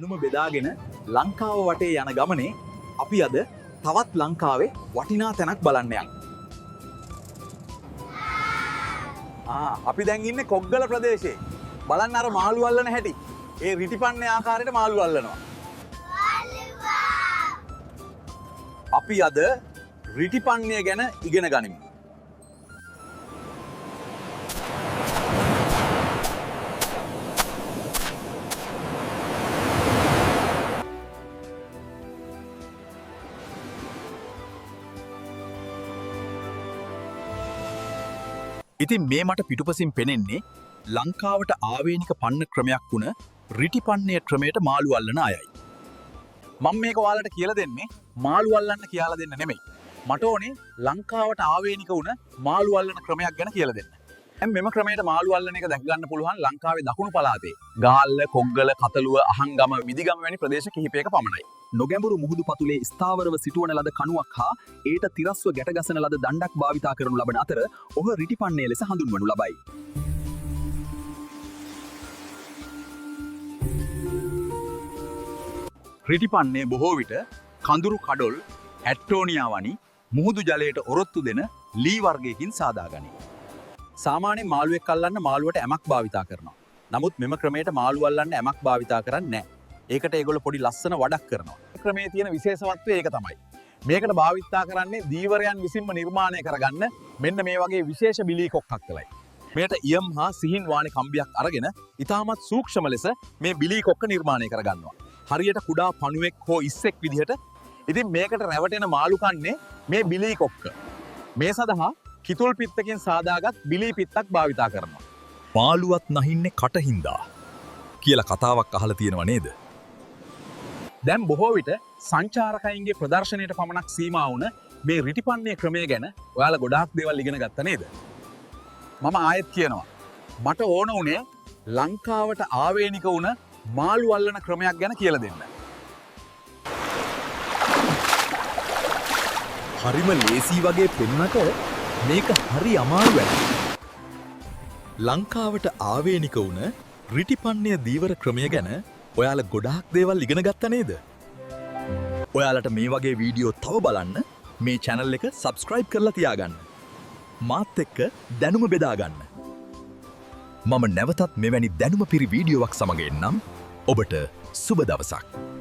දැනුම බෙදාගෙන ලංකාව වටේ යන ගමනේ අපි අද තවත් ලංකාවේ වටිනා තැනක් බලන්න යනවා. අපි දැන් ඉන්නේ කොග්ගල ප්‍රදේශයේ. බලන්න අර මාළු අල්ලන හැටි. ඒ රිටිපන්නේ ආකාරයට මාළු අල්ලනවා. අපි අද රිටිපන්නේ ගැන ඉගෙන ගනිමු. ඉතින් මේ මට පිටුපසින් පෙනෙන්නේ ලංකාවට ආවේනික පන්න ක්‍රමයක් වුණ රිටිපන්නේ ක්‍රමයට මාළු අල්ලන අයයි. මම මේක ඔයාලට කියලා දෙන්නේ මාළු අල්ලන්න කියලා දෙන්න නෙමෙයි. මට ඕනේ ලංකාවට ආවේනික වුණ මාළු අල්ලන ක්‍රමයක් ගැන කියලා දෙන්න. මෙම ක්‍රමයට මාළු අල්ලන එක දැක ගන්න පුළුවන් ලංකාවේ දකුණු පළාතේ ගාල්ල, කොග්ගල, කතලුව, අහංගම, විදිගම වැනි ප්‍රදේශ කිහිපයක පමණයි. නොගැඹුරු මුහුදු පතුලේ ස්ථාවරව සිටුවන ලද කණුවක් හා ඒට තිරස්ව ගැටගසන ලද දණ්ඩක් භාවිතා කරනු ලබන අතර ඔහ රිටිපන්නේ ලෙස හඳුන්වනු ලබයි. රිටිපන්නේ බොහෝ විට කඳුරු කඩොල්, ඇට්ටෝනියා වනි මුහුදු ජලයට ඔරොත්තු දෙන ලී වර්ගයකින් සාදාගනී. සාමාන්‍යයෙන් මාළුවෙක් අල්ලන්න මාළුවට ඇමක් භාවිතා කරනවා. නමුත් මෙම ක්‍රමයට මාළු අල්ලන්න ඇමක් භාවිතා කරන්නේ නැහැ. ඒකට ඒගොල්ලෝ පොඩි ලස්සන වඩක් කරනවා. ක්‍රමයේ තියෙන විශේෂත්වය ඒක තමයි. මේකට භාවිතා කරන්නේ දීවරයන් විසින්ම නිර්මාණය කරගන්න මෙන්න මේ වගේ විශේෂ බිලී කොක්කක්කලයි. මේකට ඉයම් හා සිහින් වාණි කම්බියක් අරගෙන ඉතාමත් සූක්ෂම ලෙස මේ බිලී කොක්ක නිර්මාණය කරගන්නවා. හරියට කුඩා පණුවෙක් හෝ ඉස්සෙක් විදිහට. ඉතින් මේකට රැවටෙන මාළු කන්නේ මේ බිලී කොක්ක. මේ සඳහා කිතුල් පිත්තකින් සාදාගත් බිලී පිත්තක් භාවිතා කරනවා. මාළුවත් නහින්නේ කටින්දා කියලා කතාවක් අහලා තියෙනව නේද? දැන් බොහෝ විට සංචාරකයින්ගේ ප්‍රදර්ශනයට පමණක් සීමා වුණ මේ රිටිපන්නේ ක්‍රමය ගැන ඔයාලා ගොඩාක් දේවල් ඉගෙන ගත්තා නේද? මම ආයෙත් කියනවා මට ඕන උනේ ලංකාවට ආවේනික වුණ මාළු අල්ලන ක්‍රමයක් ගැන කියලා දෙන්න. හරිම ලේසි වගේ පෙනුනට මේක හරි අමාරු වැඩක්. ලංකාවට ආවේනික වුණ රිටිපන්නේ දීවර ක්‍රමය ගැන ඔයාලා ගොඩාක් දේවල් ඉගෙන ගත්තා නේද? ඔයාලට මේ වගේ වීඩියෝ තව බලන්න මේ channel එක subscribe කරලා තියාගන්න. මාත් එක්ක දැනුම බෙදා ගන්න. මම නැවතත් මෙවැනි දැනුම පිරි වීඩියෝවක් සමග එන්නම්. ඔබට සුබ දවසක්.